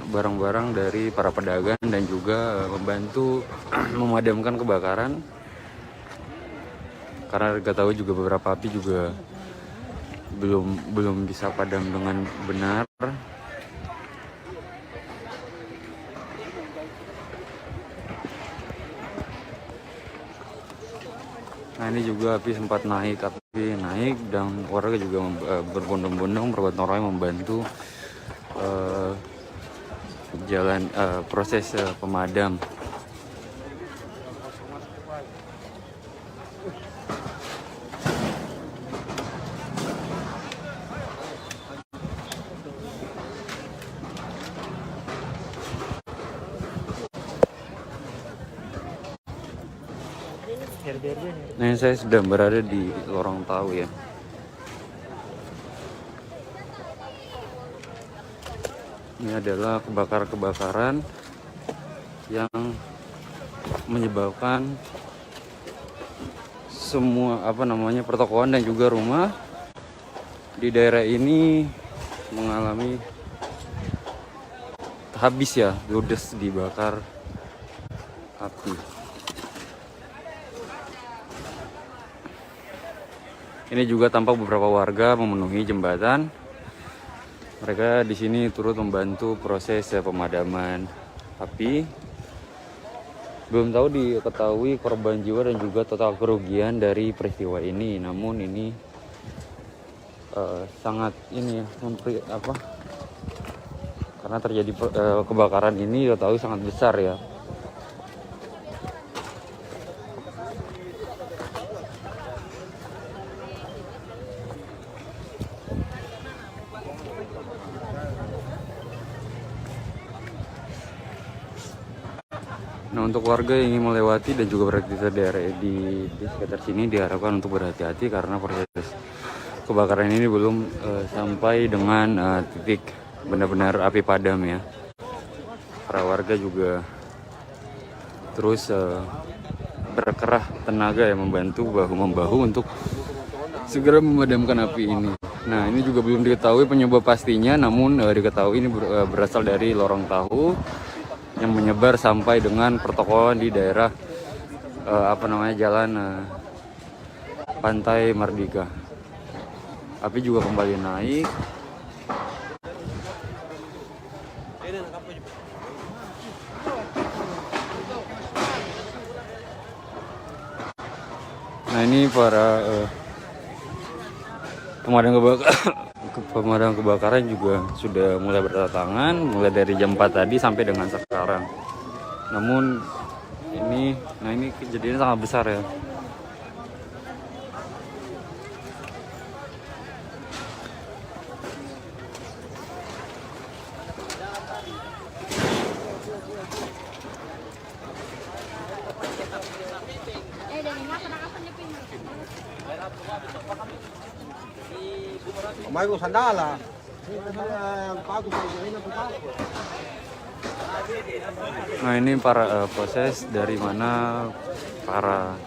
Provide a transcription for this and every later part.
barang-barang dari para pedagang dan juga membantu memadamkan kebakaran. Karena kita tahu juga beberapa api juga belum bisa padam dengan benar. Nah ini juga api sempat naik dan warga juga berbondong-bondong bergotong royong membantu proses pemadam. Nah, saya sedang berada di Lorong Tahu ya. Ini adalah kebakaran yang menyebabkan semua pertokoan dan juga rumah di daerah ini mengalami habis ya, ludes dibakar api. Ini juga tampak beberapa warga memenuhi jembatan. Mereka di sini turut membantu proses pemadaman api. Belum tahu diketahui korban jiwa dan juga total kerugian dari peristiwa ini. Namun ini sangat karena terjadi kebakaran ini diketahui sangat besar ya. Nah, untuk warga yang ingin melewati dan juga beraktivitas daerah di sekitar sini diharapkan untuk berhati-hati karena proses kebakaran ini belum sampai dengan titik benar-benar api padam ya. Para warga juga terus berkerah tenaga ya, membantu bahu-membahu untuk segera memadamkan api ini. Nah, ini juga belum diketahui penyebab pastinya, namun diketahui ini berasal dari lorong tahu yang menyebar sampai dengan pertokoan di daerah Jalan Pantai Mardika. Api juga kembali naik. Nah, ini para pemadam kebakaran juga sudah mulai berdatangan mulai dari jam 4 tadi sampai dengan sekarang. Namun ini kejadiannya sangat besar ya. Nah, ini para proses dari mana para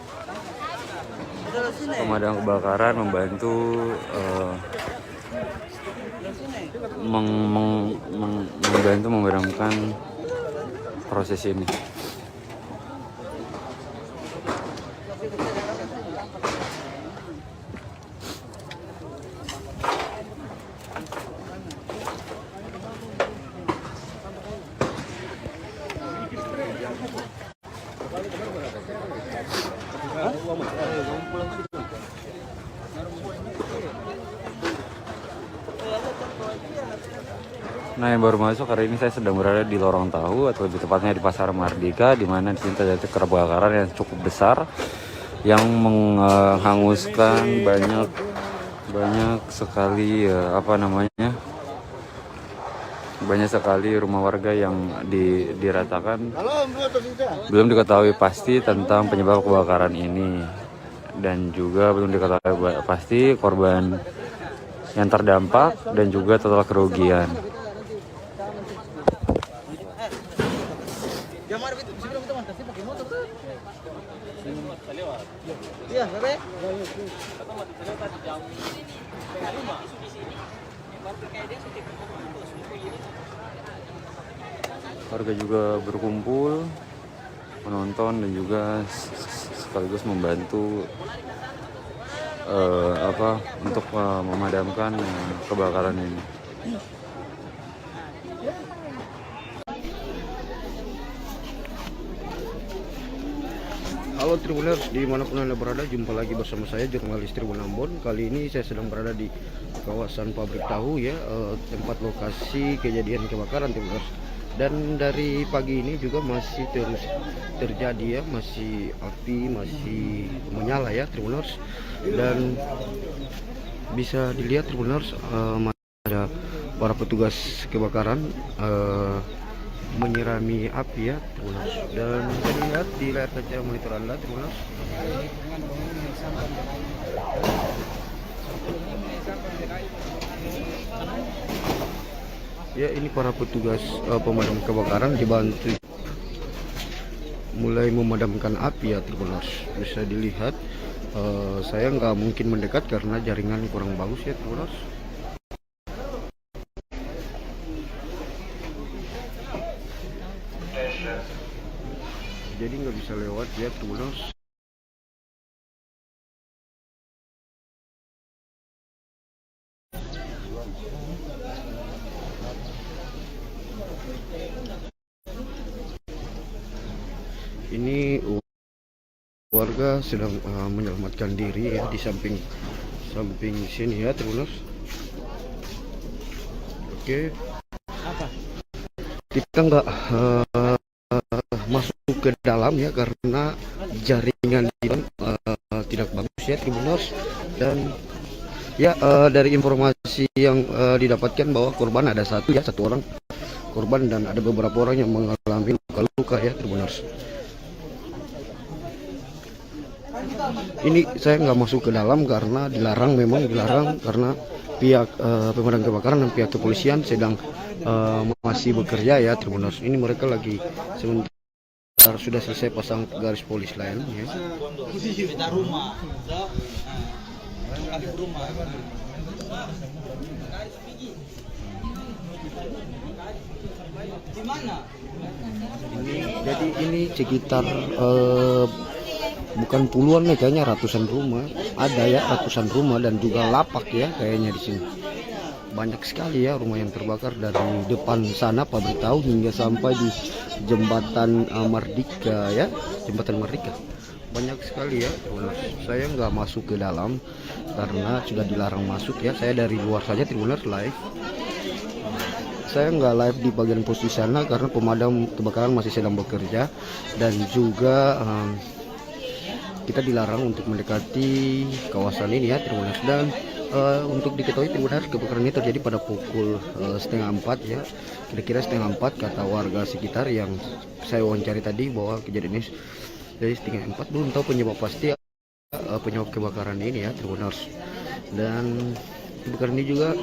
pemadam kebakaran membantu membantu memadamkan proses ini. Nah, yang baru masuk hari ini saya sedang berada di Lorong Tahu atau lebih tepatnya di Pasar Mardika, di mana di sini terjadi kebakaran yang cukup besar yang menghanguskan banyak sekali banyak sekali rumah warga yang diratakan. Belum diketahui pasti tentang penyebab kebakaran ini dan juga belum diketahui pasti korban yang terdampak dan juga total kerugian. warga juga berkumpul menonton dan juga sekaligus membantu untuk memadamkan kebakaran ini. Halo Tribuners, dimanapun Anda berada, jumpa lagi bersama saya jurnalis Tribun Ambon. Kali ini saya sedang berada di kawasan pabrik tahu ya, tempat lokasi kejadian kebakaran Tribuners. Dan dari pagi ini juga masih terus terjadi ya, masih api masih menyala ya Tribuners. Dan bisa dilihat Tribuners, ada para petugas kebakaran menyirami api ya Tribuners. Dan bisa dilihat di layar kaca monitor Anda Tribuners. Ya, ini para petugas pemadam kebakaran dibantu mulai memadamkan api ya Tribuners. Bisa dilihat, saya nggak mungkin mendekat karena jaringan kurang bagus ya Tribuners. Jadi nggak bisa lewat ya Tribuners. Ini warga sedang menyelamatkan diri ya di samping sini ya Tribuners. Oke, kita nggak masuk ke dalam ya karena jaringan di dalam tidak bagus ya Tribuners. Dan ya, dari informasi yang didapatkan bahwa korban ada satu orang korban dan ada beberapa orang yang mengalami luka-luka ya Tribuners. Ini saya nggak masuk ke dalam karena dilarang, memang dilarang karena pihak pemadam kebakaran dan pihak kepolisian sedang masih bekerja ya Tribuners. Ini mereka lagi sebentar sudah selesai pasang garis polis lain ya. Jadi ini sekitar bukan puluhan nih, kayaknya ratusan rumah ada ya, ratusan rumah dan juga lapak ya kayaknya di sini. Banyak sekali ya rumah yang terbakar dari depan sana pabrik tahu hingga sampai di jembatan Merdeka ya, jembatan Merdeka. Banyak sekali ya. Saya nggak masuk ke dalam karena sudah dilarang masuk ya. Saya dari luar saja Tribuners live. Saya nggak live di bagian posisi sana karena pemadam kebakaran masih sedang bekerja dan juga kita dilarang untuk mendekati kawasan ini ya Tribuners. Dan untuk diketahui Tribuners, kebakaran ini terjadi pada pukul 3:30 ya, kira-kira 3:30 kata warga sekitar yang saya wawancari tadi, bahwa kejadian ini dari 3:30. Belum tahu penyebab pasti penyebab kebakaran ini ya Tribuners. Dan kebakaran ini juga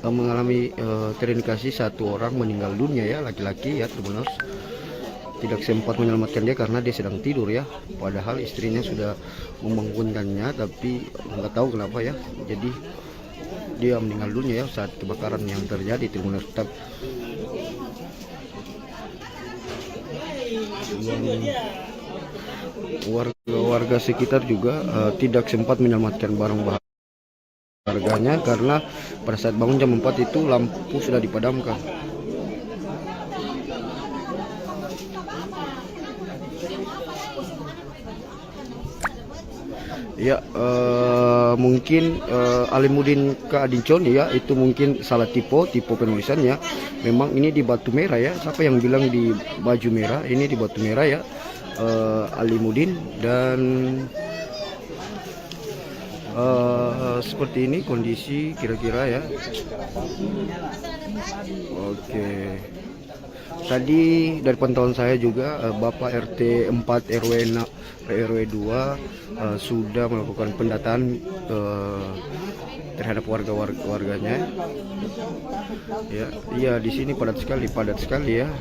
mengalami terindikasi satu orang meninggal dunia ya, laki-laki ya Tribuners. Tidak sempat menyelamatkan dia karena dia sedang tidur ya, padahal istrinya sudah membangunkannya, tapi nggak tahu kenapa ya, jadi dia meninggal dunia ya saat kebakaran yang terjadi Tribuners. Warga sekitar juga tidak sempat menyelamatkan barang harganya karena pada saat bangun jam 4 itu lampu sudah dipadamkan. Ya, mungkin Alimuddin Kadincon ya, itu mungkin salah tipe penulisannya. Memang ini di batu merah ya. Siapa yang bilang di baju merah? Ini di batu merah ya, Alimuddin. Dan seperti ini kondisi kira-kira ya. Oke. Tadi dari pantauan saya juga Bapak RT 4 RW 2 sudah melakukan pendataan terhadap warganya. Ya, iya di sini padat sekali ya.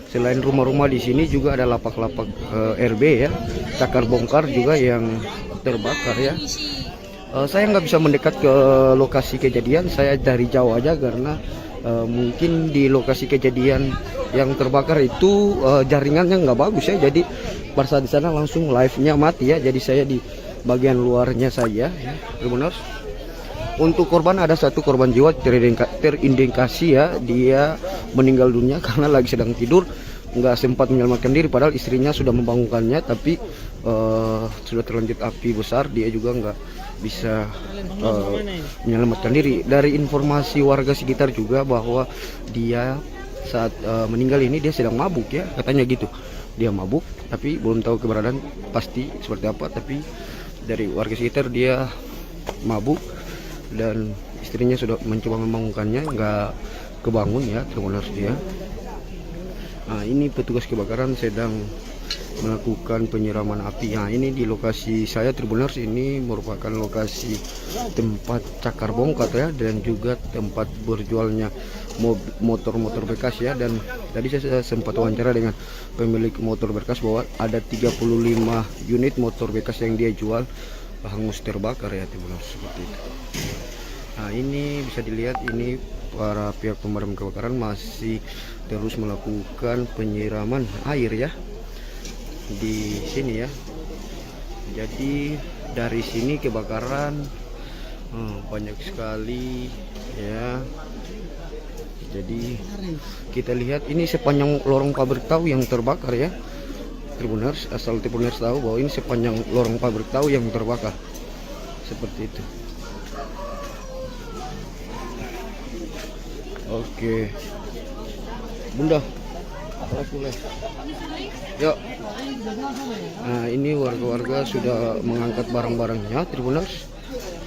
Selain rumah-rumah di sini juga ada lapak-lapak RB ya, cakar bongkar juga yang terbakar ya. Saya nggak bisa mendekat ke lokasi kejadian, saya dari jauh aja karena mungkin di lokasi kejadian yang terbakar itu jaringannya nggak bagus ya, jadi pada saat di sana langsung live-nya mati ya, jadi saya di bagian luarnya saja ya, Tribuners. Untuk korban ada satu korban jiwa terindikasi ya, dia meninggal dunia karena lagi sedang tidur, nggak sempat menyelamatkan diri, padahal istrinya sudah membangunkannya, tapi sudah terlanjut api besar, dia juga nggak bisa menyelamatkan diri. Dari informasi warga sekitar juga bahwa dia saat meninggal ini dia sedang mabuk ya, katanya gitu, dia mabuk, tapi belum tahu keberadaan pasti seperti apa, tapi dari warga sekitar dia mabuk dan istrinya sudah mencoba membangunkannya, nggak kebangun ya, terus dia. Nah, ini petugas kebakaran sedang melakukan penyiraman api. Nah, ini di lokasi saya, Tribuners, ini merupakan lokasi tempat cakar bongkar ya, dan juga tempat berjualnya motor-motor bekas ya. Dan tadi saya sempat wawancara dengan pemilik motor bekas bahwa ada 35 unit motor bekas yang dia jual hangus terbakar ya, Tribuners, seperti itu. Nah, ini bisa dilihat, ini para pihak pemadam kebakaran masih terus melakukan penyiraman air ya di sini ya. Jadi dari sini kebakaran banyak sekali ya. Jadi kita lihat ini sepanjang lorong pabrik tahu yang terbakar ya, Tribuners. Asal Tribuners tahu bahwa ini sepanjang lorong pabrik tahu yang terbakar seperti itu. Oke, Bunda, boleh. Yuk. Nah, ini warga-warga sudah mengangkat barang-barangnya, Tribuners.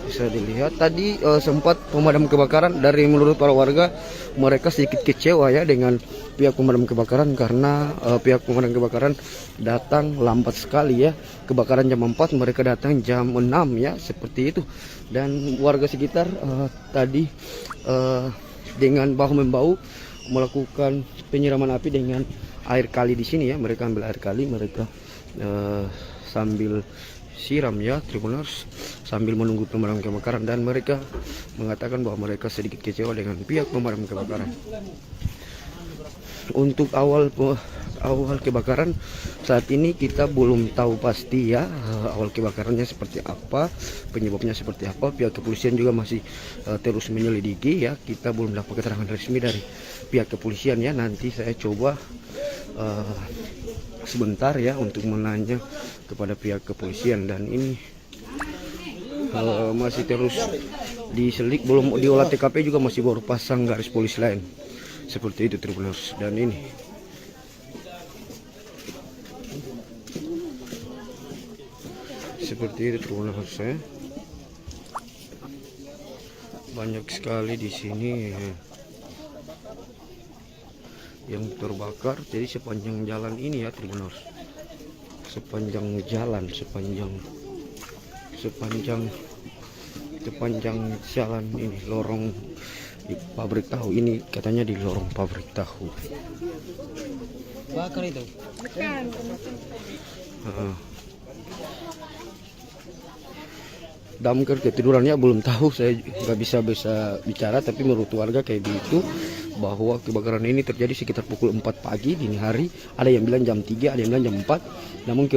Bisa dilihat tadi sempat pemadam kebakaran, dari menurut para warga mereka sedikit kecewa ya dengan pihak pemadam kebakaran, karena pihak pemadam kebakaran datang lambat sekali ya. Kebakaran jam 4, mereka datang jam 6 ya, seperti itu. Dan warga sekitar tadi dengan bahu-membahu melakukan penyiraman api dengan air kali di sini ya. Mereka ambil air kali, mereka sambil siram ya, Tribuners, sambil menunggu pemadam kebakaran, dan mereka mengatakan bahwa mereka sedikit kecewa dengan pihak pemadam kebakaran. Untuk awal kebakaran saat ini kita belum tahu pasti ya, awal kebakarannya seperti apa, penyebabnya seperti apa. Pihak kepolisian juga masih terus menyelidiki ya. Kita belum dapat keterangan resmi dari pihak kepolisian ya. Nanti saya coba sebentar ya untuk menanya kepada pihak kepolisian. Dan ini masih terus diselik, belum diolah TKP juga, masih baru pasang garis polisi lain seperti itu, Tribuners. Dan ini seperti itu, Tribuners ya. Banyak sekali di sini yang terbakar. Jadi sepanjang jalan ini ya, Tribuners, sepanjang jalan, sepanjang jalan ini, lorong di pabrik tahu ini, katanya di lorong pabrik tahu. Bakar itu. Damkar ketidurannya belum tahu, saya nggak bisa bicara, tapi menurut warga kayak gitu, bahwa kebakaran ini terjadi sekitar pukul 4 pagi dini hari. Ada yang bilang jam 3, ada yang bilang jam 4. Namun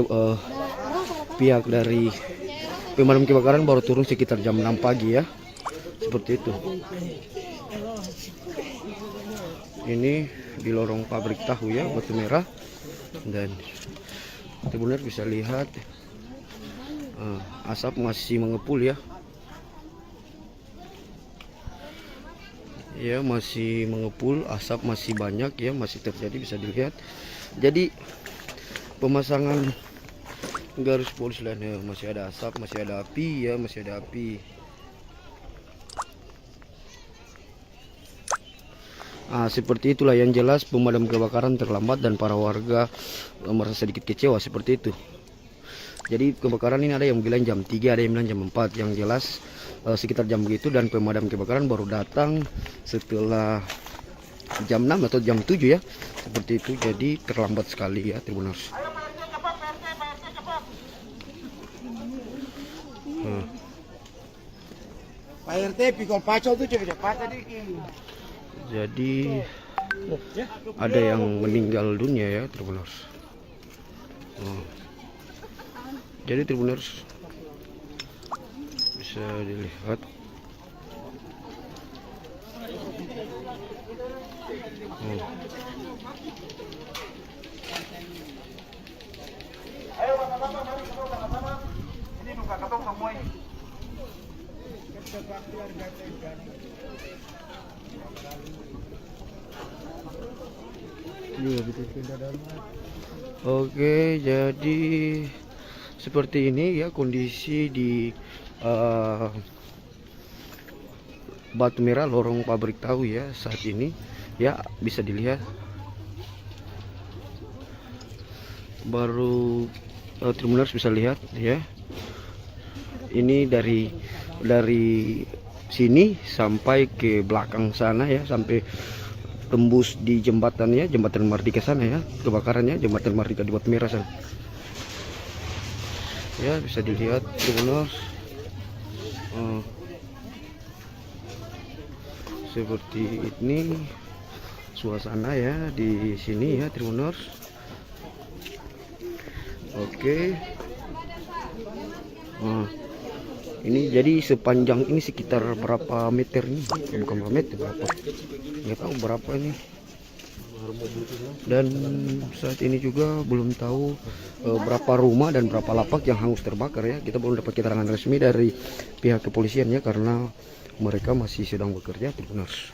pihak dari pemadam kebakaran baru turun sekitar jam 6 pagi ya, seperti itu. Ini di lorong pabrik tahu ya, Batu Merah. Dan benar bisa lihat asap masih mengepul ya. Ya, masih mengepul, asap masih banyak ya, masih terjadi, bisa dilihat. Jadi pemasangan garis polisi lain ya, masih ada asap, masih ada api ya, masih ada api. Seperti itulah, yang jelas pemadam kebakaran terlambat dan para warga merasa sedikit kecewa seperti itu. Jadi kebakaran ini ada yang bilang jam 3, ada yang bilang jam 4. Yang jelas sekitar jam begitu, dan pemadam kebakaran baru datang setelah jam 6 atau jam 7 ya, seperti itu. Jadi terlambat sekali ya, Tribuners. Jadi ada yang meninggal dunia ya Tribuners. Jadi Tribuners bisa dilihat Ini duka ketong semua ini. Oke, jadi seperti ini ya kondisi di Batu Merah, lorong pabrik tahu ya saat ini ya, bisa dilihat baru Tribuners bisa lihat ya, ini dari sini sampai ke belakang sana ya, sampai tembus di jembatannya, jembatan Mardika sana ya, kebakarannya jembatan Mardika di Batu Merah sana ya, bisa dilihat Tribuners. Seperti ini suasana ya di sini ya Tribuners. Oke. Ini jadi sepanjang ini sekitar berapa meter nih? Bukan berapa meter, berapa? Nggak tahu berapa ini. Dan saat ini juga belum tahu berapa rumah dan berapa lapak yang hangus terbakar ya. Kita belum dapat keterangan resmi dari pihak kepolisian ya, karena mereka masih sedang bekerja Tribuners.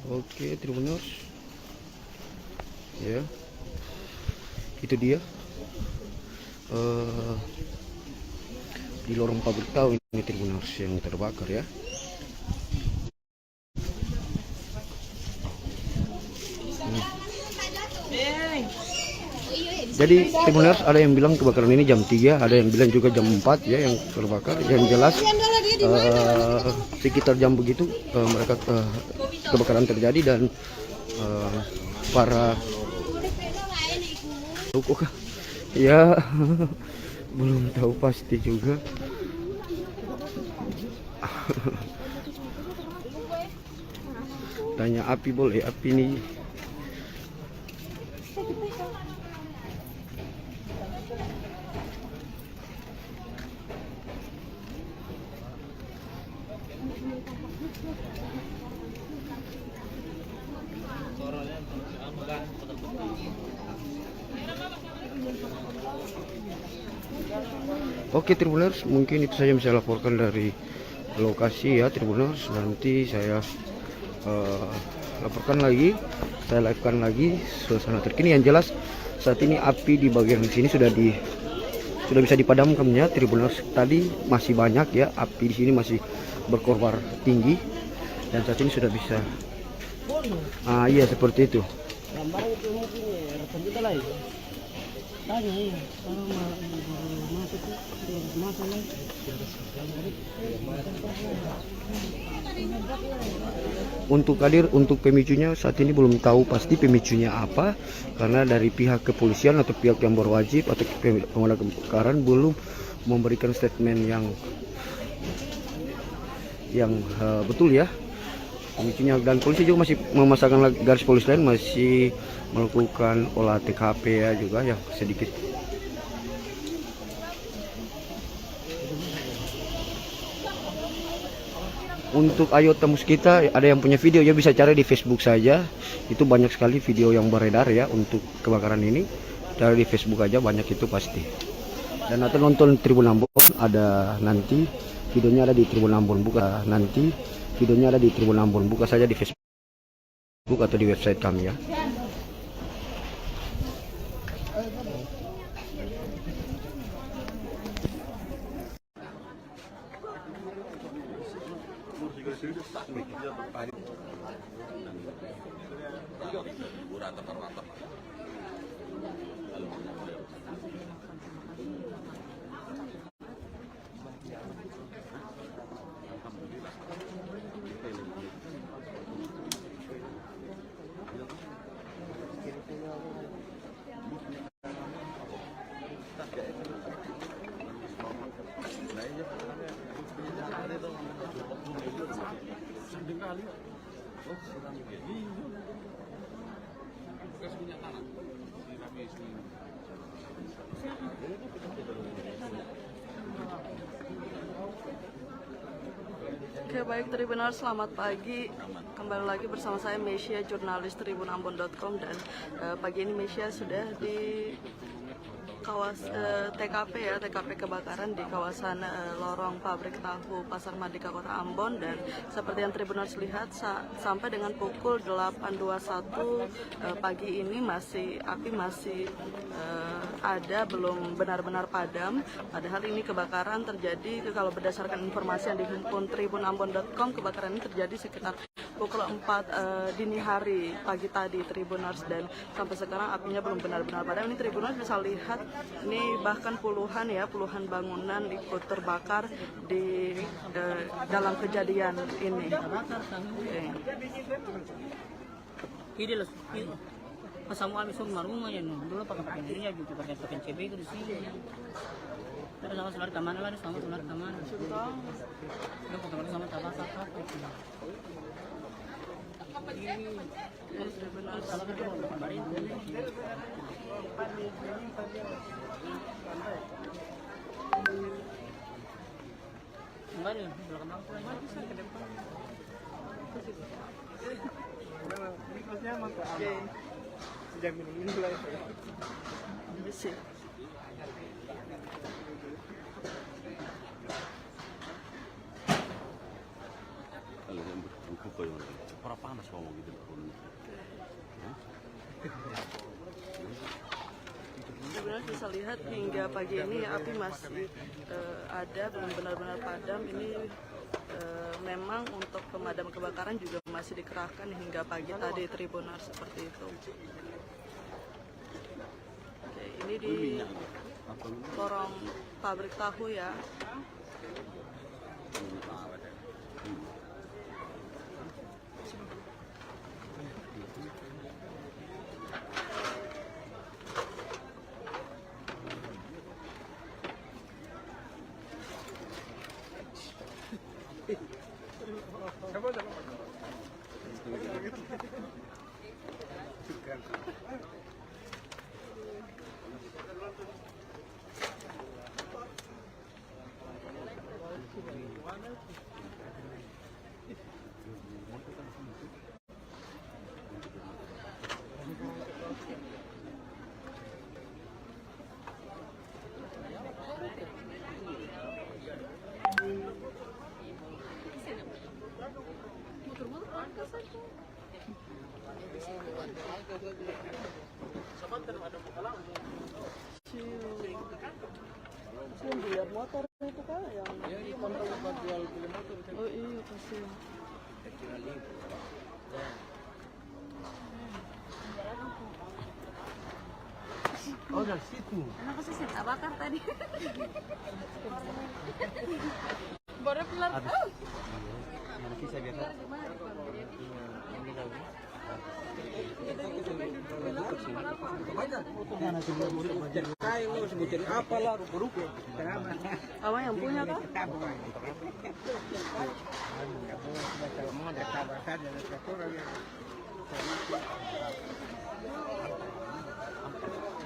Oke Tribuners ya, itu dia di lorong pabrik tahu ini Tribuners yang terbakar ya. Jadi Tribuners, ada yang bilang kebakaran ini jam 3, ada yang bilang juga jam 4 ya yang terbakar. Yang jelas sekitar jam begitu mereka kebakaran terjadi, dan para ya belum tahu pasti juga. Tanya api boleh, api nih. Oke Tribuners, mungkin itu saja yang saya laporkan dari lokasi ya Tribuners. Nanti saya laporkan lagi, saya livekan lagi suasana terkini. Yang jelas saat ini api di bagian sini sudah bisa dipadamkan ya Tribuners. Tadi masih banyak ya api di sini, masih berkobar tinggi, dan saat ini sudah bisa. Iya seperti itu. Untuk hadir untuk pemicunya saat ini belum tahu pasti pemicunya apa, karena dari pihak kepolisian atau pihak yang berwajib atau pemadam kebakaran belum memberikan statement yang betul ya pemicunya. Dan polisi juga masih memasangkan garis polisi lain, masih melakukan olah TKP ya juga ya sedikit. Untuk Ayo Tembus kita, ada yang punya video ya, bisa cari di Facebook saja. Itu banyak sekali video yang beredar ya untuk kebakaran ini. Cari di Facebook aja, banyak itu pasti. Dan atau nonton Tribun Ambon, ada nanti videonya ada di Tribun Ambon, buka nanti videonya ada di Tribun Ambon, buka saja di Facebook atau di website kami ya. Oke, baik Tribuners, selamat pagi. Kembali lagi bersama saya Mesia, jurnalis tribunambon.com, dan pagi ini Mesia sudah di TKP kebakaran di kawasan lorong pabrik tahu Pasar Mardika Kota Ambon. Dan seperti yang Tribuners lihat, sampai dengan pukul 8.21 pagi ini api masih ada, belum benar-benar padam. Padahal ini kebakaran terjadi, kalau berdasarkan informasi yang dihimpun tribunambon.com, kebakaran ini terjadi sekitar pukul 4 dini hari pagi tadi, Tribuners, dan sampai sekarang apinya belum benar-benar padam. Ini Tribuners bisa lihat, ini bahkan puluhan bangunan ikut terbakar di dalam kejadian ini. Ini loh, pasang kami semua rumah ya, dulu pakai dirinya gitu, pakai CB itu di sini. Terus sama selar kamar lah, sama selar kamar. Udah pakai sama tabak. Enggak nih, belakang aku lagi ke depan. Mikirnya emang ke awal. Sejak minum ini mulai. Bersih. Kalau yang berbuka yang berapa panas ngomong gitu. Sebenarnya bisa lihat hingga pagi ini api masih ada, belum benar-benar padam. Ini memang untuk pemadam kebakaran juga masih dikerahkan hingga pagi tadi, Tribuners, seperti itu. Oke, ini di lorong pabrik tahu ya. Lihat motor itu kan yang jual film motor. Oh iya, kasihan. Oh, dari situ. Kenapa sih saya bakar tadi? Baru keluar. Mana kisah biasa? Kayak lo sebutin apa lah, rupa-rupa. Abang yang punya kan?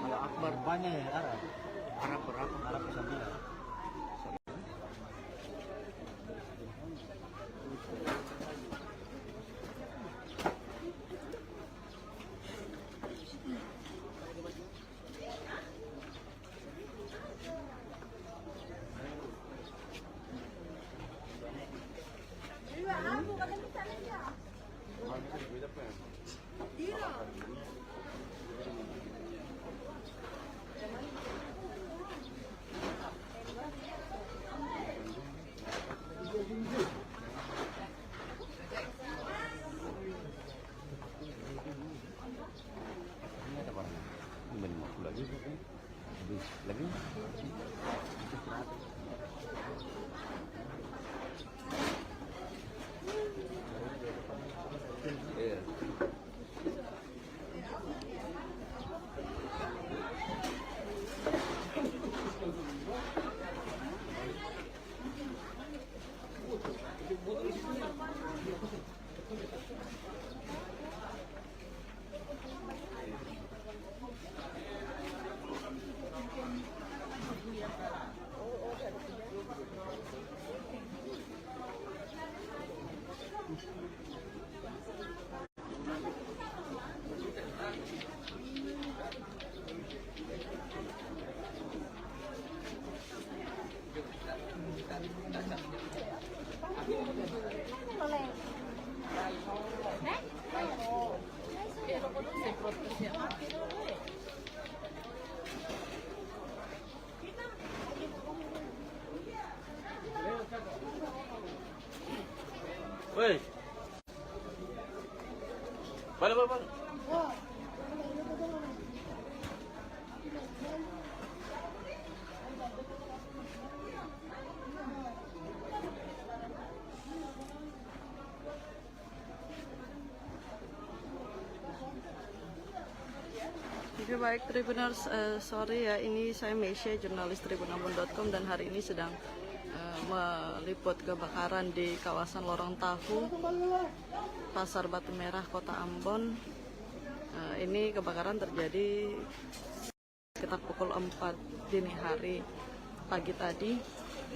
Kalau Akbar banyak ya Arab bisa bilang. Lagi. baik Tribuners, sorry ya, ini saya Meisha, jurnalis tribunambon.com, dan hari ini sedang meliput kebakaran di kawasan Lorong Tahu, Pasar Batu Merah, Kota Ambon. Ini kebakaran terjadi sekitar pukul 4 dini hari pagi tadi,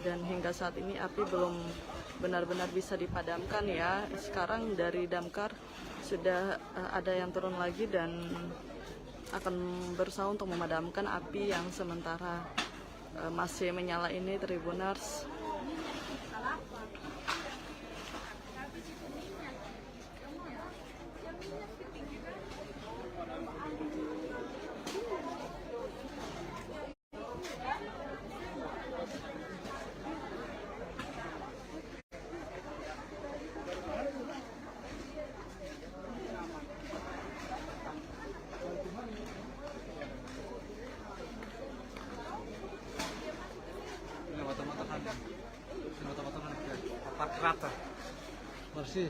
dan hingga saat ini api belum benar-benar bisa dipadamkan ya. Sekarang dari damkar sudah ada yang turun lagi dan akan berusaha untuk memadamkan api yang sementara masih menyala ini, Tribuners. Bersih.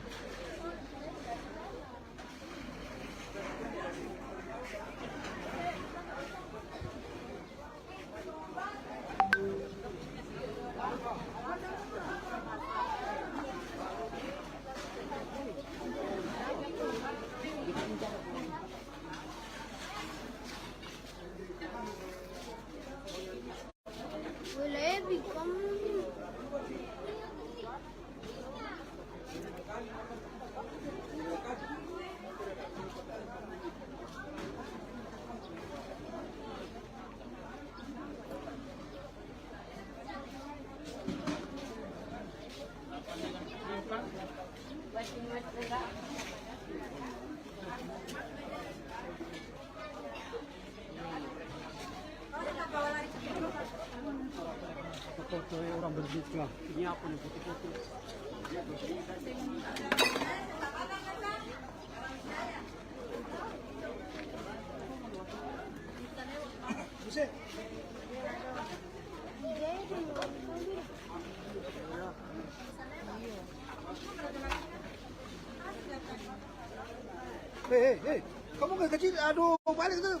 Foto orang berduka. Ini apa nih foto-foto? Hei, kamu gak kecil, aduh balik tuh.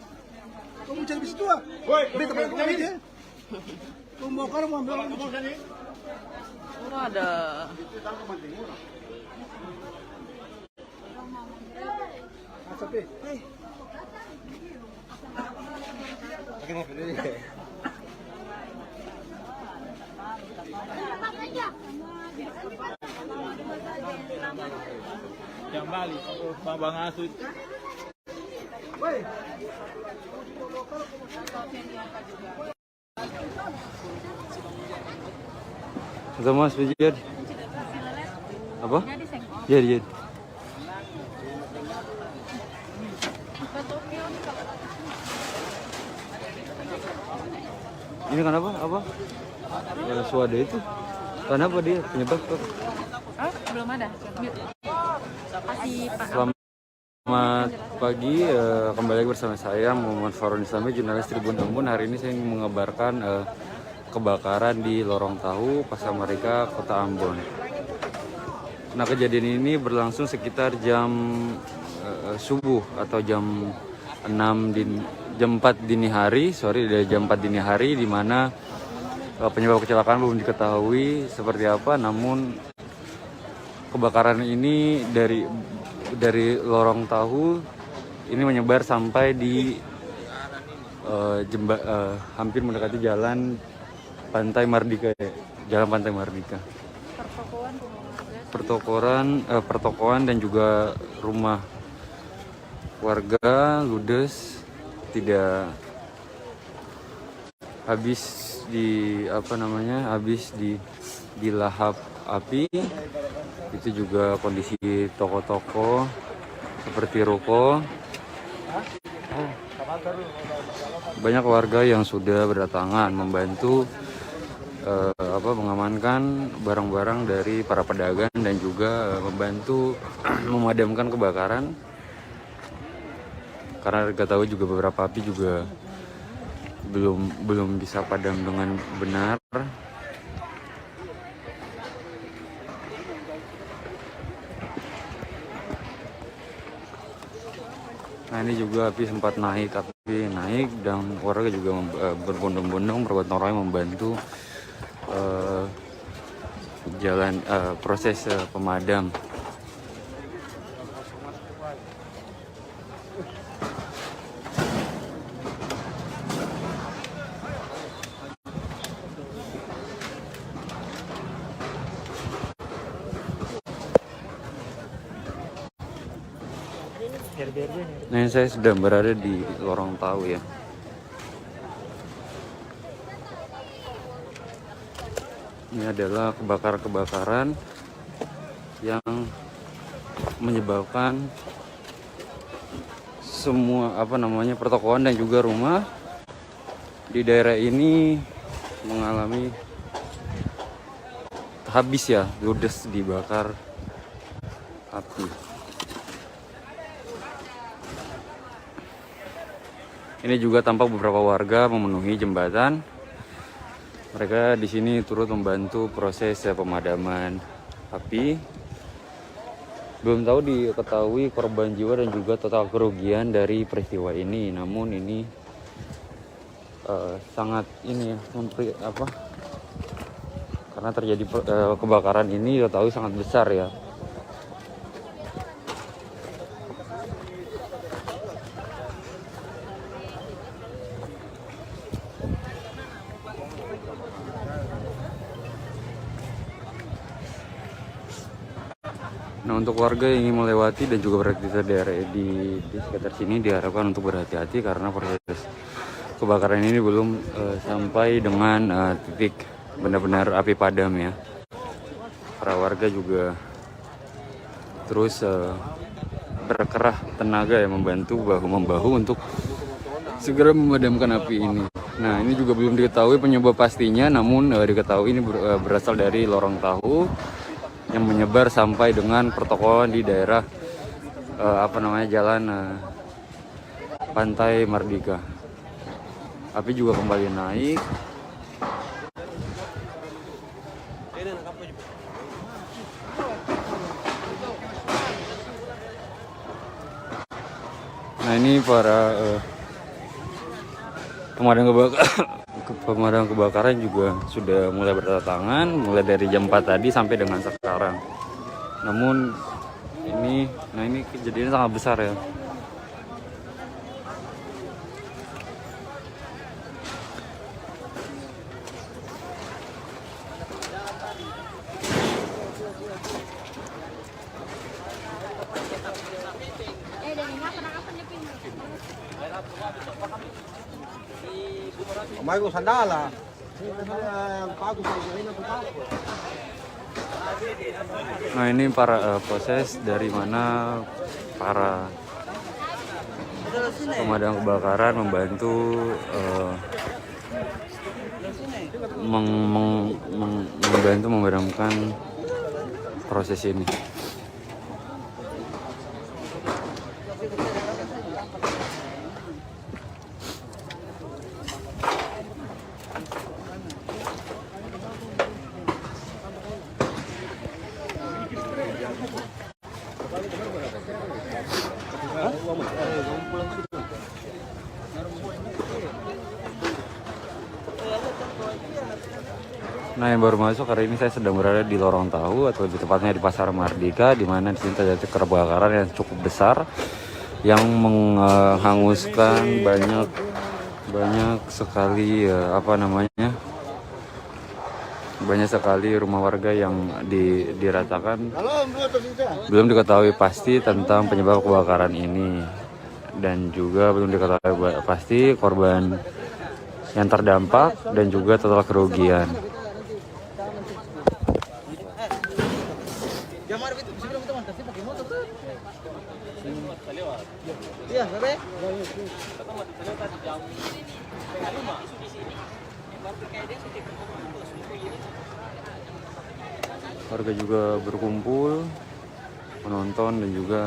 Kamu cari di situ ah. Woi, beli teman kamu aja. Kamu mau kan mau ambil kamu sini. Oh, ada. Asap deh. Hei. Yang balik, Bang Asud. Woi. Atau Mas Bijir? Apa? Jadi. Ini kenapa? Apa? Ya, suada itu. Kenapa dia penyebab? Belum ada. Masih Pak. Selamat pagi, kembali lagi bersama saya Muhammad Farhan Islami, jurnalis Tribun Ambon. Hari ini saya ingin mengabarkan kebakaran di Lorong Tahu, Pasar Merdeka, Kota Ambon. Nah, kejadian ini berlangsung sekitar jam subuh atau jam 4 dini hari, dari jam 4 dini hari, di mana penyebab kecelakaan belum diketahui seperti apa, namun kebakaran ini dari Lorong Tahu ini menyebar sampai di hampir mendekati jalan Pantai Merdeka, Jalan Pantai Merdeka. Pertokoan dan juga rumah warga ludes, tidak habis dilahap api. Itu juga kondisi toko-toko seperti ruko. Banyak warga yang sudah berdatangan membantu mengamankan barang-barang dari para pedagang dan juga membantu memadamkan kebakaran. Karena kita tahu juga beberapa api juga belum bisa padam dengan benar. Nah ini juga api sempat naik dan warga juga berbondong-bondong bergotong royong membantu jalan proses pemadam. Nah ini saya sedang berada di lorong tahu ya. Ini adalah kebakaran yang menyebabkan semua pertokoan dan juga rumah di daerah ini mengalami habis ya, ludes dibakar api. Ini juga tampak beberapa warga memenuhi jembatan. Mereka di sini turut membantu proses pemadaman api. Belum diketahui korban jiwa dan juga total kerugian dari peristiwa ini. Namun ini sangat karena terjadi kebakaran ini diketahui sangat besar ya. Nah untuk warga yang ingin melewati dan juga beraktivitas di sekitar sini diharapkan untuk berhati-hati karena proses kebakaran ini belum sampai dengan titik benar-benar api padam ya. Para warga juga terus berkerah tenaga ya, membantu bahu-membahu untuk segera memadamkan api ini. Nah ini juga belum diketahui penyebab pastinya, namun diketahui ini berasal dari lorong tahu yang menyebar sampai dengan pertokoan di daerah jalan Pantai Mardika. Api juga kembali naik. Nah ini para pemadam kebakaran juga sudah mulai berdatangan mulai dari jam 4 tadi sampai dengan sekarang. Namun ini kejadiannya sangat besar ya. Michael Sandala. Nah ini para proses dari mana para pemadam kebakaran membantu membantu memadamkan proses ini. Nah yang baru masuk hari ini saya sedang berada di lorong tahu atau lebih tepatnya di Pasar Mardika, di mana di sini terjadi kebakaran yang cukup besar yang menghanguskan banyak sekali banyak sekali rumah warga yang diratakan. Belum diketahui pasti tentang penyebab kebakaran ini dan juga belum diketahui pasti korban yang terdampak dan juga total kerugian. Warga juga berkumpul menonton dan juga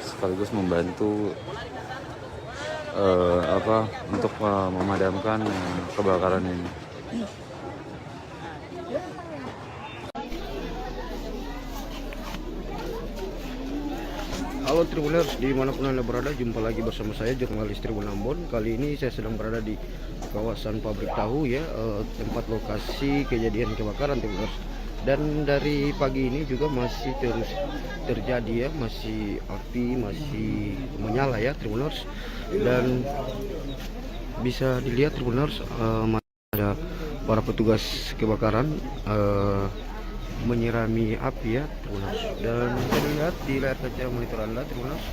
sekaligus membantu untuk memadamkan kebakaran ini. Halo Tribuners, dimanapun Anda berada, jumpa lagi bersama saya jurnalis Tribun Ambon. Kali ini saya sedang berada di kawasan pabrik tahu ya, tempat lokasi kejadian kebakaran Tribuners. Dan dari pagi ini juga masih terus terjadi ya, masih api masih menyala ya Tribuners. Dan bisa dilihat Tribuners, ada para petugas kebakaran menyirami api ya Tribuners. Dan bisa dilihat di layar kaca monitor Anda Tribuners.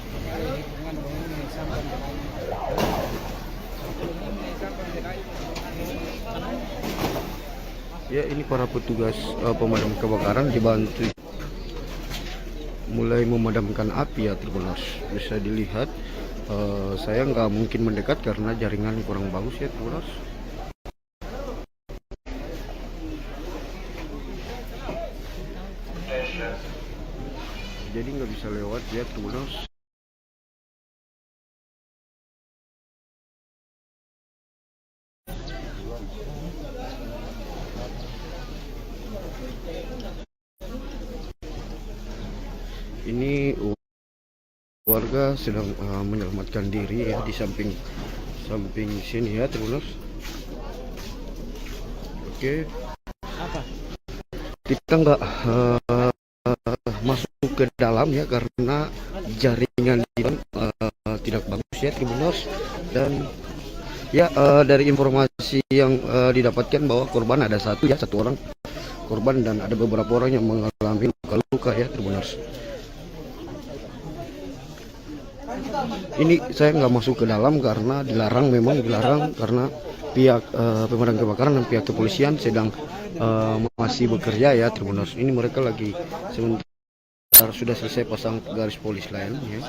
Ya, ini para petugas pemadam kebakaran dibantu mulai memadamkan api ya Tribuners. Bisa dilihat, saya nggak mungkin mendekat karena jaringan kurang bagus ya Tribuners. Jadi nggak bisa lewat ya Tribuners. Ini warga sedang menyelamatkan diri ya di samping sini ya Tribuners. Oke. Kita nggak masuk ke dalam ya karena jaringan di dalam tidak bagus ya Tribuners. Dan ya dari informasi yang didapatkan bahwa korban ada satu orang korban dan ada beberapa orang yang mengalami luka-luka ya Tribuners. Ini saya nggak masuk ke dalam karena memang dilarang karena pihak pemadam kebakaran dan pihak kepolisian sedang masih bekerja ya Tribuners. Ini mereka lagi sebentar sudah selesai pasang garis polis lain ya.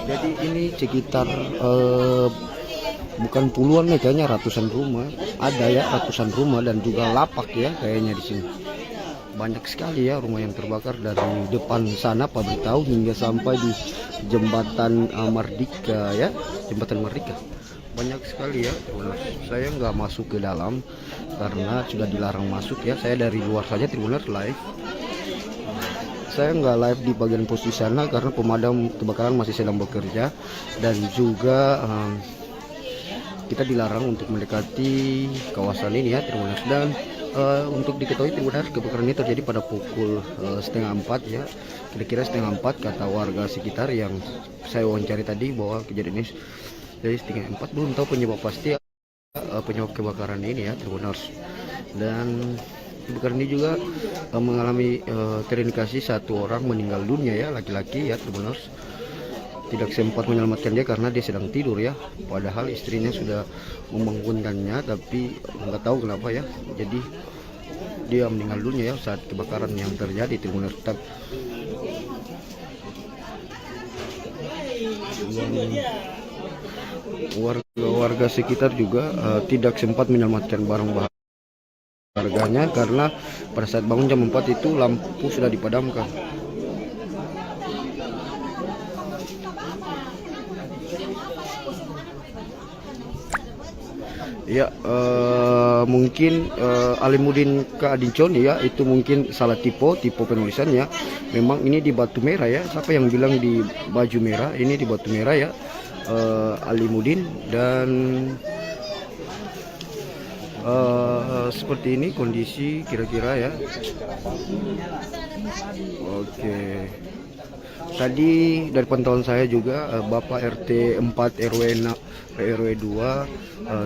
Jadi ini sekitar bukan puluhan ya, kayaknya ratusan rumah. Ada ya ratusan rumah dan juga lapak ya kayaknya di sini. Banyak sekali ya rumah yang terbakar dari depan sana pabrik tahu hingga sampai di jembatan Merdeka ya, jembatan Merdeka. Banyak sekali ya. Saya nggak masuk ke dalam karena sudah dilarang masuk ya. Saya dari luar saja Tribuners live. Saya nggak live di bagian posisi sana karena pemadam kebakaran masih sedang bekerja dan juga kita dilarang untuk mendekati kawasan ini ya Tribuners. Dan untuk diketahui Tribuners, kebakaran ini terjadi pada pukul 3:30 ya, kira-kira 3:30 kata warga sekitar yang saya wawancari tadi bahwa kejadian ini dari 3:30. Belum tahu penyebab pasti penyebab kebakaran ini ya Tribuners. Dan kebakaran ini juga mengalami terindikasi satu orang meninggal dunia ya, laki-laki ya Tribuners. Tidak sempat menyelamatkan dia karena dia sedang tidur ya, padahal istrinya sudah membangunkannya tapi nggak tahu kenapa ya, jadi dia meninggal dunia ya saat kebakaran yang terjadi Tribuners. Warga sekitar juga tidak sempat menyelamatkan barang harganya karena pada saat bangun jam 4 itu lampu sudah dipadamkan. Ya, mungkin Alimuddin Kadincon ya, itu mungkin salah tipe penulisannya. Memang ini di batu merah ya. Siapa yang bilang di baju merah? Ini di batu merah ya, Alimuddin. Dan seperti ini kondisi kira-kira ya. Oke. Tadi dari pantauan saya juga Bapak RT 4 RW 2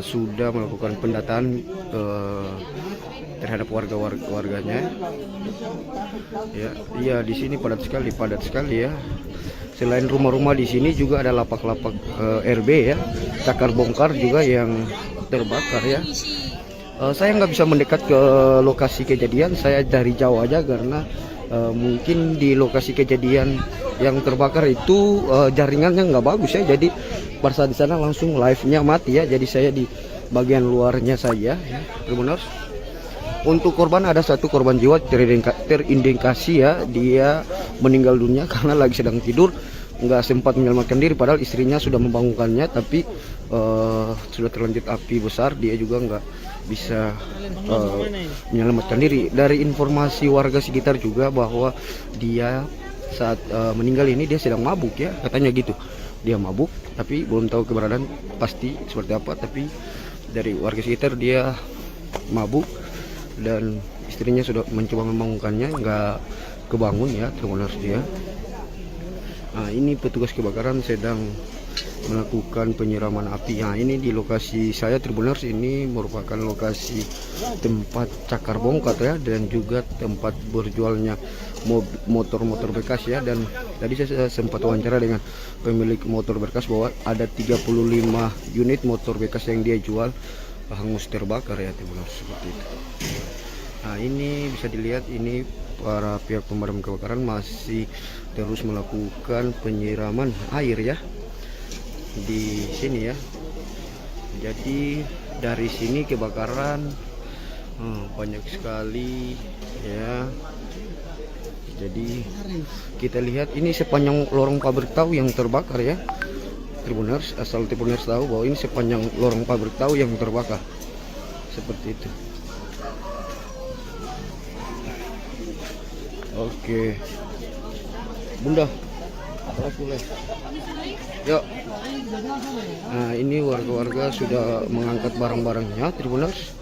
sudah melakukan pendataan terhadap warganya. Ya, iya di sini padat sekali ya. Selain rumah-rumah di sini juga ada lapak-lapak RB ya, cakar bongkar juga yang terbakar ya. Saya nggak bisa mendekat ke lokasi kejadian, saya dari jauh aja karena mungkin di lokasi kejadian yang terbakar itu jaringannya nggak bagus ya, jadi pada saat di sana langsung live-nya mati ya, jadi saya di bagian luarnya saja ya, Tribuners. Untuk korban ada satu korban jiwa terindikasi ya, dia meninggal dunia karena lagi sedang tidur. nggak sempat menyelamatkan diri, padahal istrinya sudah membangunkannya, tapi sudah terlanjut api besar, dia juga nggak bisa menyelamatkan diri. Dari informasi warga sekitar juga bahwa dia saat meninggal ini dia sedang mabuk ya, katanya gitu. Dia mabuk, tapi belum tahu keberadaan pasti seperti apa, tapi dari warga sekitar dia mabuk dan istrinya sudah mencoba membangunkannya, nggak kebangun ya, terus dia. Nah, ini petugas kebakaran sedang melakukan penyiraman api. Nah, ini di lokasi saya Tribuners, ini merupakan lokasi tempat cakar bongkar ya, dan juga tempat berjualnya motor-motor bekas ya. Dan tadi saya sempat wawancara dengan pemilik motor bekas bahwa ada 35 unit motor bekas yang dia jual hangus terbakar ya, Tribuners, seperti itu. Nah, ini bisa dilihat, ini para pihak pemadam kebakaran masih terus melakukan penyiraman air ya di sini ya. Jadi dari sini kebakaran banyak sekali ya. Jadi kita lihat ini sepanjang lorong pabrik tahu yang terbakar ya, Tribuners. Asal Tribuners tahu bahwa ini sepanjang lorong pabrik tahu yang terbakar seperti itu. Oke, Bunda, boleh. Yuk. Nah, ini warga-warga sudah mengangkat barang-barangnya, Tribuners.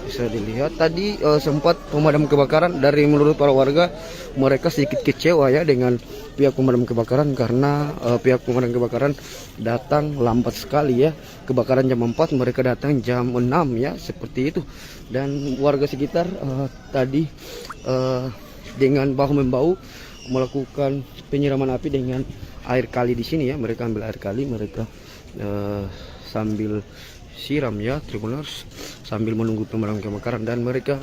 Bisa dilihat tadi sempat pemadam kebakaran, dari menurut para warga mereka sedikit kecewa ya dengan pihak pemadam kebakaran, karena pihak pemadam kebakaran datang lambat sekali ya. Kebakaran jam 4, mereka datang jam 6 ya, seperti itu. Dan warga sekitar tadi dengan bahu-membahu melakukan penyiraman api dengan air kali di sini ya. Mereka ambil air kali, mereka sambil siram ya, Tribuners, sambil menunggu pemadam kebakaran. Dan mereka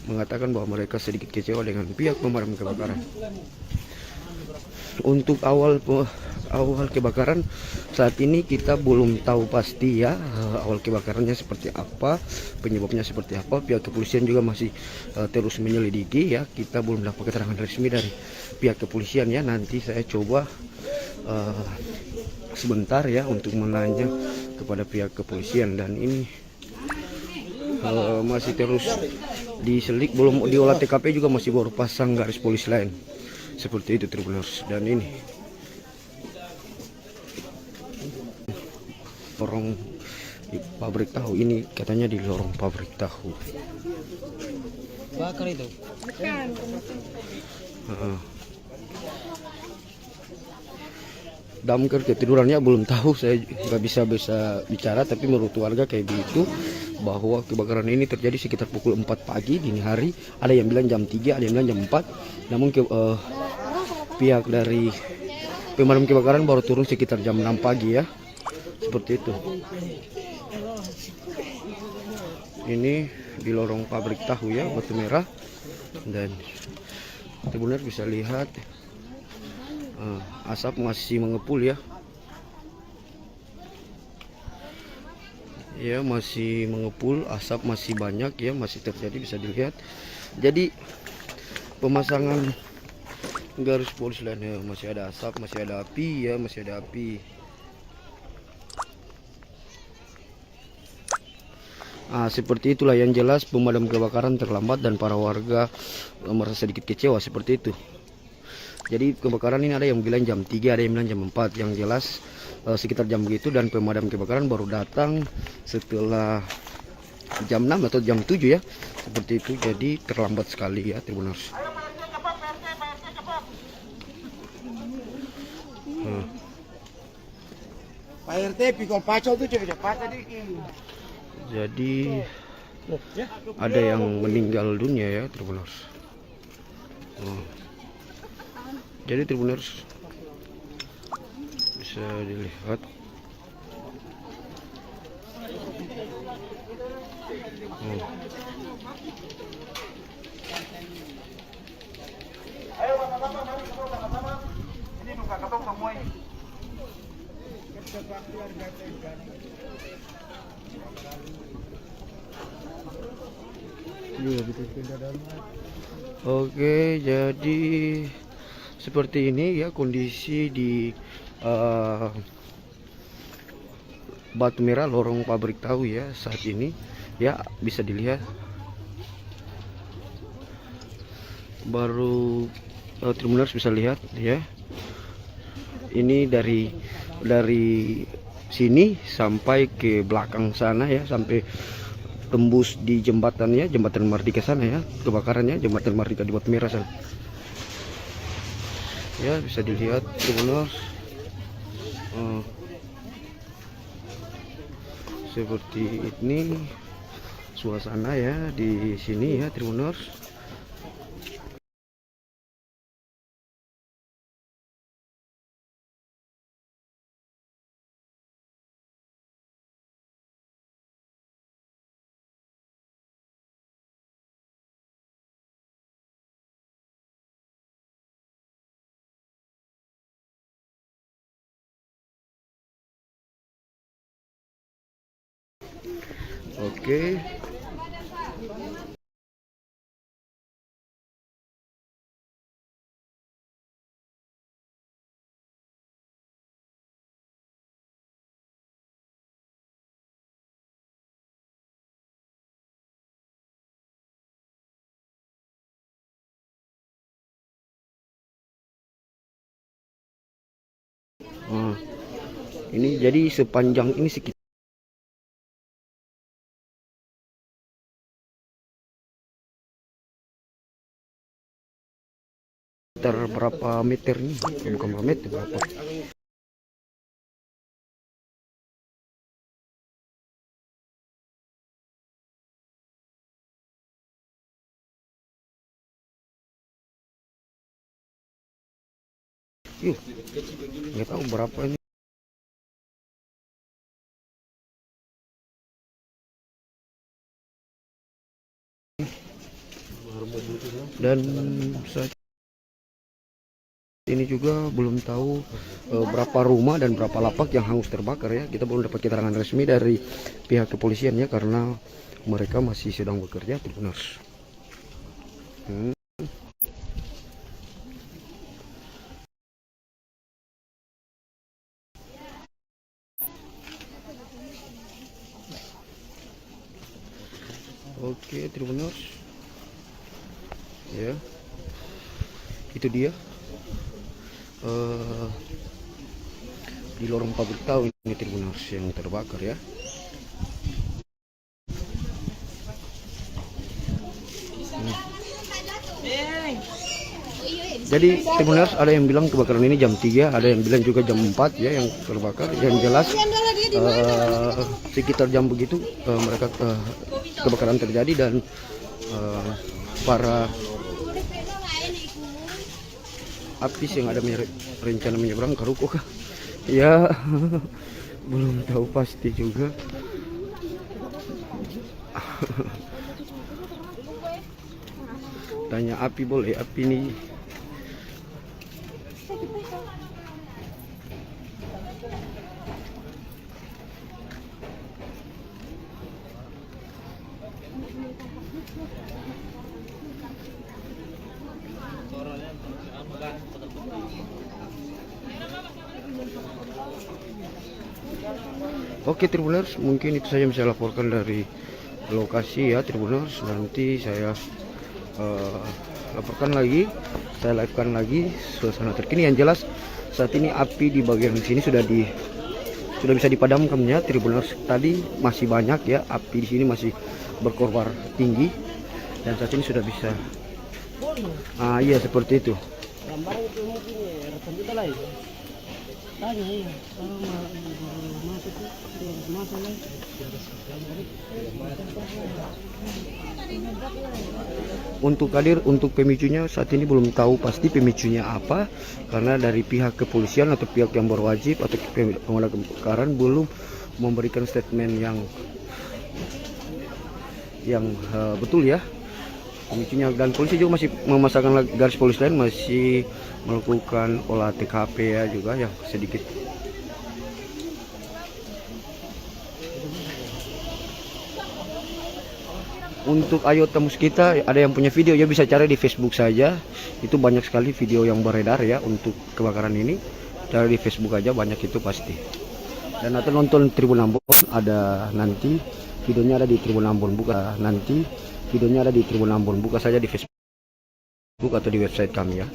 mengatakan bahwa mereka sedikit kecewa dengan pihak pemadam kebakaran. Untuk awal kebakaran saat ini kita belum tahu pasti ya, awal kebakarannya seperti apa, penyebabnya seperti apa. Pihak kepolisian juga masih terus menyelidiki ya. Kita belum dapat keterangan resmi dari pihak kepolisian ya. Nanti saya coba sebentar ya untuk menanya kepada pihak kepolisian. Dan ini masih terus diselik, belum diolah TKP juga, masih baru pasang garis polisi lain seperti itu, Tribuners. Dan ini lorong di pabrik tahu, ini katanya di lorong pabrik tahu. Bakar itu. Damkar ketidurannya belum tahu, saya nggak bisa bicara, tapi menurut warga kayak begitu, bahwa kebakaran ini terjadi sekitar pukul 4 pagi dini hari. Ada yang bilang jam 3, ada yang bilang jam 4. Namun pihak dari pemadam kebakaran baru turun sekitar jam 6 pagi ya, seperti itu. Ini di lorong pabrik tahu ya, Batu Merah. Dan Tribuners bisa lihat asap masih mengepul ya. Ya, masih mengepul, asap masih banyak ya, masih terjadi, bisa dilihat. Jadi pemasangan garis polisi lain ya, masih ada asap, masih ada api ya, masih ada api. Seperti itulah, yang jelas pemadam kebakaran terlambat dan para warga merasa sedikit kecewa seperti itu. Jadi kebakaran ini ada yang bilang jam 3, ada yang bilang jam 4. Yang jelas sekitar jam begitu, dan pemadam kebakaran baru datang setelah jam 6 atau jam 7 ya, seperti itu. Jadi terlambat sekali ya, Tribuners. Pak RT pikul pacol tuh cepat tadi. Jadi ada yang meninggal dunia ya, Tribuners. Jadi Tribuners bisa dilihat Ayo bapak-bapak, mari sama-sama. Ini buka ketong semua ini. Oke, jadi seperti ini ya kondisi di batu merah lorong pabrik tahu ya saat ini ya, bisa dilihat baru Tribuners bisa lihat ya, ini dari sini sampai ke belakang sana ya, sampai tembus di jembatannya, jembatan Merdeka sana ya, kebakarannya jembatan Merdeka di batu merah sana ya, bisa dilihat Tribuners. Seperti ini suasana ya di sini ya Tribuners. Oke. Ini jadi sepanjang ini sekitar berapa meter nih? Bukan berapa meter, berapa? Yuk, nggak tahu berapa ini. Dan saat ini juga belum tahu berapa rumah dan berapa lapak yang hangus terbakar ya. Kita belum dapat keterangan resmi dari pihak kepolisian ya, karena mereka masih sedang bekerja Tribuners. Oke Tribuners ya, itu dia di lorong pabrik tahu ini Tribuners yang terbakar ya. Jadi Tribuners, ada yang bilang kebakaran ini jam 3, ada yang bilang juga jam 4 ya yang terbakar. Yang jelas sekitar jam begitu mereka kebakaran terjadi, dan para apis yang ada rencana menyeberang ke ruko kah? Ya belum tahu pasti juga. Tanya api boleh, api nih. Oke Tribuners, mungkin itu saja yang saya laporkan dari lokasi ya Tribuners. Nanti saya laporkan lagi, saya livekan lagi suasana terkini. Yang jelas saat ini api di bagian sini sudah bisa dipadamkan ya Tribuners. Tadi masih banyak ya api di sini, masih berkobar tinggi, dan saat ini sudah bisa. Iya seperti itu. Untuk hadir untuk pemicunya saat ini belum tahu pasti pemicunya apa, karena dari pihak kepolisian atau pihak yang berwajib atau pemadam kebakaran belum memberikan statement yang betul ya pemicunya. Dan polisi juga masih memasangkan garis polisi lain, masih melakukan olah TKP ya juga ya sedikit. Untuk Ayota Muskita, ada yang punya video ya, bisa cari di Facebook saja. Itu banyak sekali video yang beredar ya untuk kebakaran ini. Dari Facebook aja banyak itu pasti. Dan atau nonton Tribun Ambon ada nanti videonya ada di Tribun Ambon, buka nanti videonya ada di Tribun Ambon, buka saja di Facebook atau di website kami ya.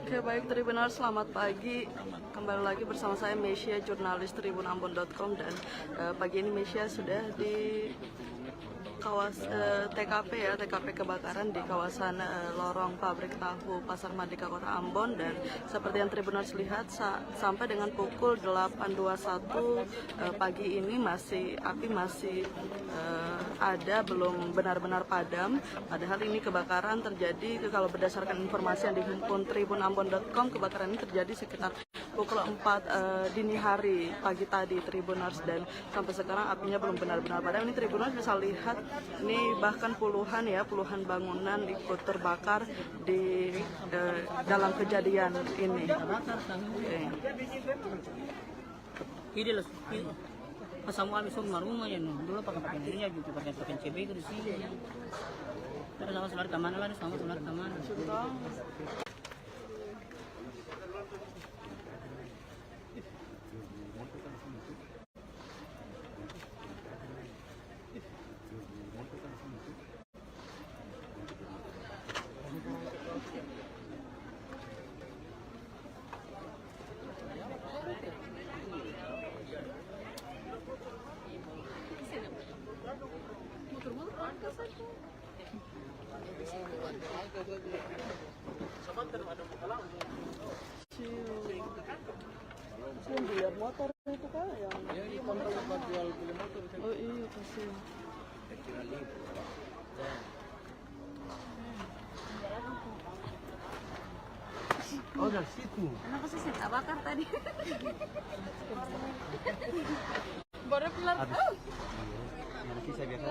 Oke, baik Tribuners, selamat pagi. Kembali lagi bersama saya Mesia, jurnalis tribunambon.com, dan pagi ini Mesia sudah di TKP ya, TKP kebakaran di kawasan lorong pabrik tahu Pasar Mardika Kota Ambon. Dan seperti yang Tribuners lihat, sampai dengan pukul 8.21 pagi ini api masih ada, belum benar-benar padam. Padahal ini kebakaran terjadi, kalau berdasarkan informasi yang dihimpun tribunambon.com, kebakaran ini terjadi sekitar pukul 4 dini hari pagi tadi, Tribuners, dan sampai sekarang apinya belum benar-benar padam. Ini Tribuners bisa lihat, ini bahkan puluhan bangunan ikut terbakar di dalam kejadian ini. Ini loh, semua habis semua rumah ya, dulu pakai dirinya gitu, pakai CB itu di sini. Terus sama selar kemana lah, sama selar kemana? Biliar motor itu kan yang oh iya kasih. Oh, dari situ. Kenapa sih tak bakar tadi? Baru pelan. Nanti saya biasa.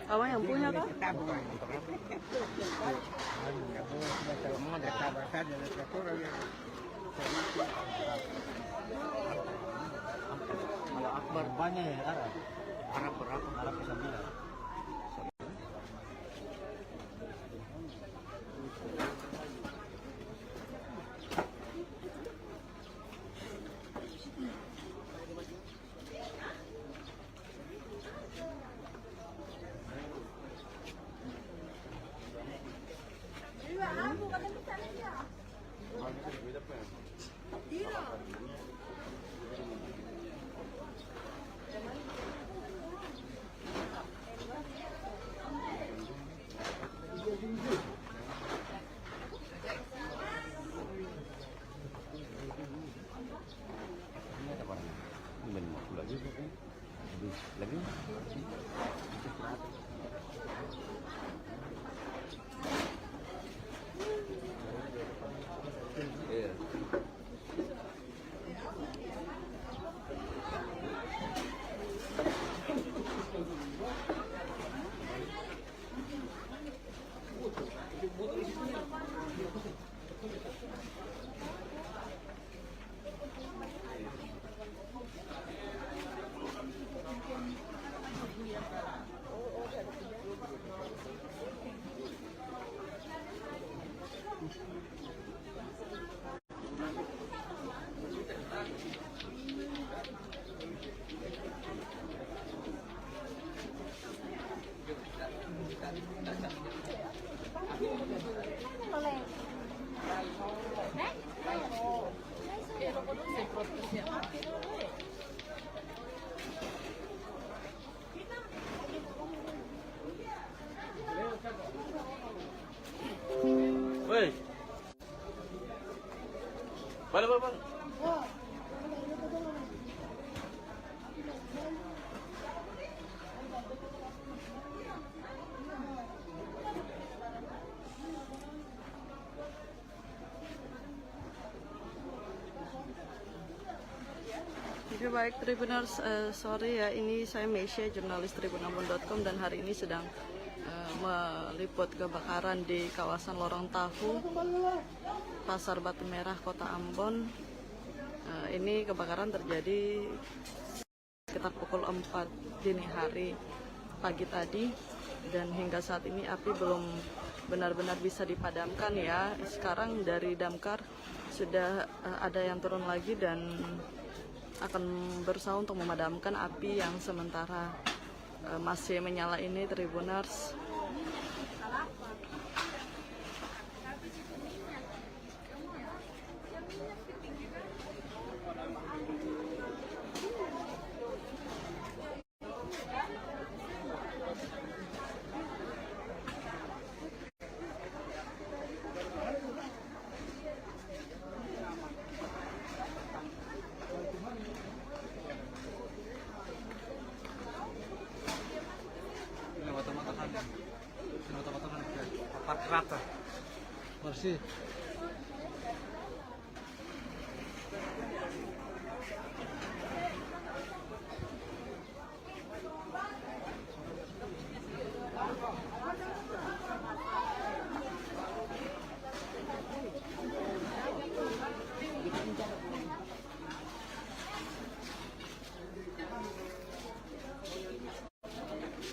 Abang yang punya kan? Akbar banyak ya, Arab kesambilan. Oke baik Tribuners, sorry ya, ini saya Meisha, jurnalis tribunambon.com, dan hari ini sedang meliput kebakaran di kawasan Lorong Tahu, Pasar Batu Merah, Kota Ambon. Ini kebakaran terjadi sekitar pukul 4 dini hari pagi tadi, dan hingga saat ini api belum benar-benar bisa dipadamkan ya. Sekarang dari damkar sudah ada yang turun lagi dan akan berusaha untuk memadamkan api yang sementara masih menyala ini, Tribuners. Bersih.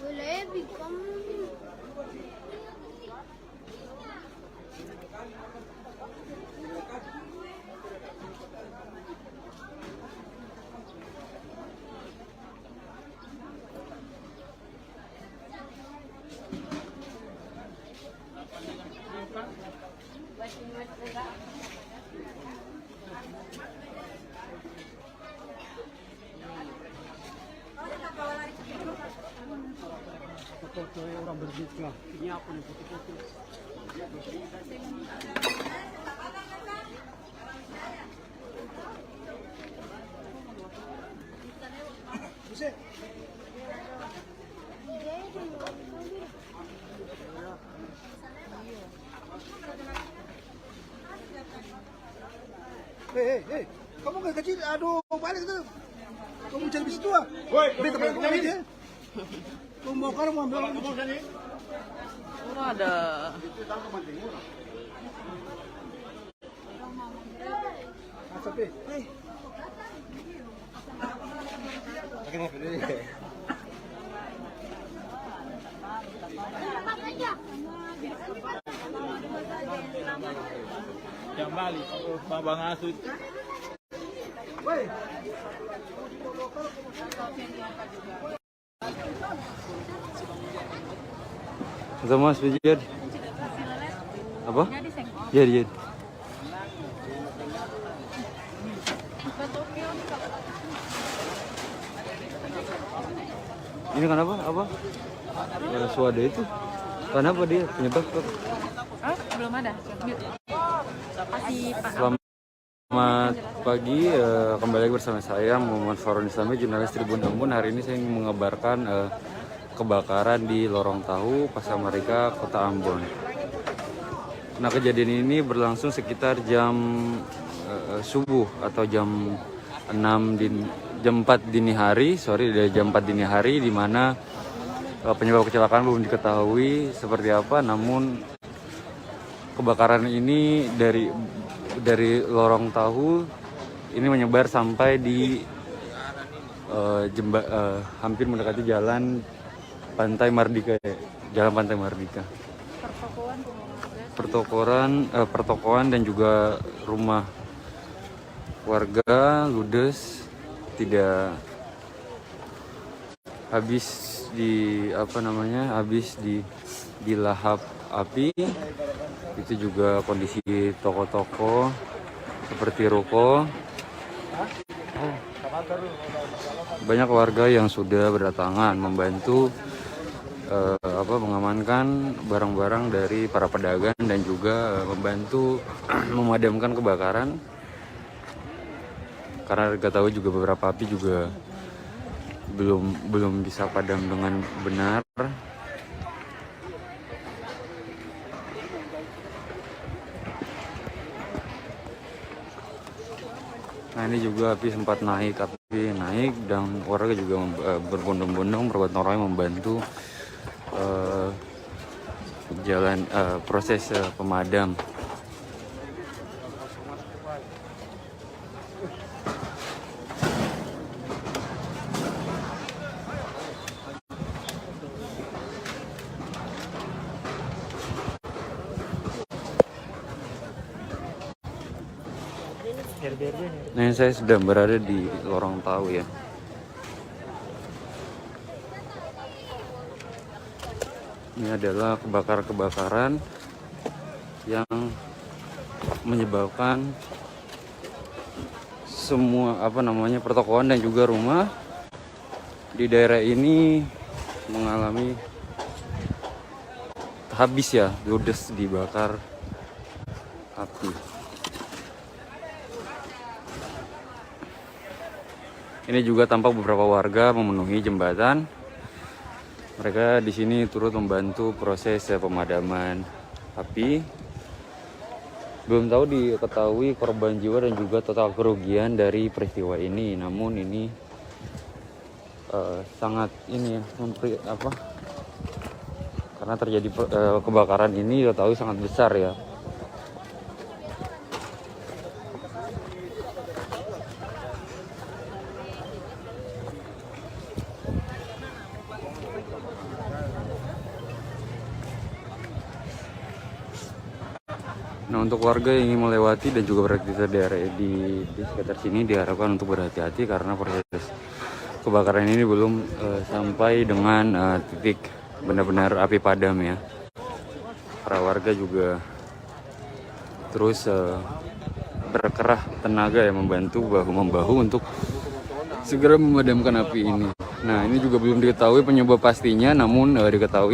Boleh become Foto orang berduka. Ini apa nih foto-foto? Buset. Hei, kamu nggak kecil? Aduh, balik tuh. Kamu cari di situ ah? Woi, beta balik dia. Kamu mau kan mau ambil Orang ada asap eh. Hei. Yang Bali, Bang Asut. Woi. Atau Mas Bijir? Apa? Jadi. Ini kenapa? Apa? Suada itu? Kenapa dia penyebab? belum ada. Masih Selamat pagi, kembali lagi bersama saya Muhammad Farhan Islami, jurnalis Tribun Ambon. Hari ini saya ingin mengabarkan kebakaran di Lorong Tahu, Pasar Merdeka, Kota Ambon. Nah, kejadian ini berlangsung sekitar jam subuh atau jam 4 dini hari, dari jam 4 dini hari, di mana penyebab kecelakaan belum diketahui seperti apa, namun kebakaran ini dari Lorong Tahu ini menyebar sampai di hampir mendekati jalan Pantai Mardika, Jalan Pantai Mardika. Pertokoan dan juga rumah warga ludes, tidak habis dilahap api. Itu juga kondisi toko-toko seperti ruko. Banyak warga yang sudah berdatangan membantu mengamankan barang-barang dari para pedagang dan juga membantu memadamkan kebakaran. Karena kita tahu juga beberapa api juga belum bisa padam dengan benar. Nah, ini juga api sempat naik naik dan warga juga berbondong-bondong bergotong royong membantu proses pemadam. Nah, saya sedang berada di lorong tahu ya. Ini adalah kebakaran yang menyebabkan semua pertokoan dan juga rumah di daerah ini mengalami habis ya, ludes dibakar api. Ini juga tampak beberapa warga memenuhi jembatan. Mereka di sini turut membantu proses pemadaman api. Belum tahu diketahui korban jiwa dan juga total kerugian dari peristiwa ini. Namun ini sangat karena terjadi kebakaran ini diketahui sangat besar ya. Nah, untuk warga yang ingin melewati dan juga beraktivitas di sekitar sini diharapkan untuk berhati-hati karena proses kebakaran ini belum sampai dengan titik benar-benar api padam ya. Para warga juga terus berkerah tenaga ya, membantu bahu-membahu untuk segera memadamkan api ini. Nah, ini juga belum diketahui penyebab pastinya, namun diketahui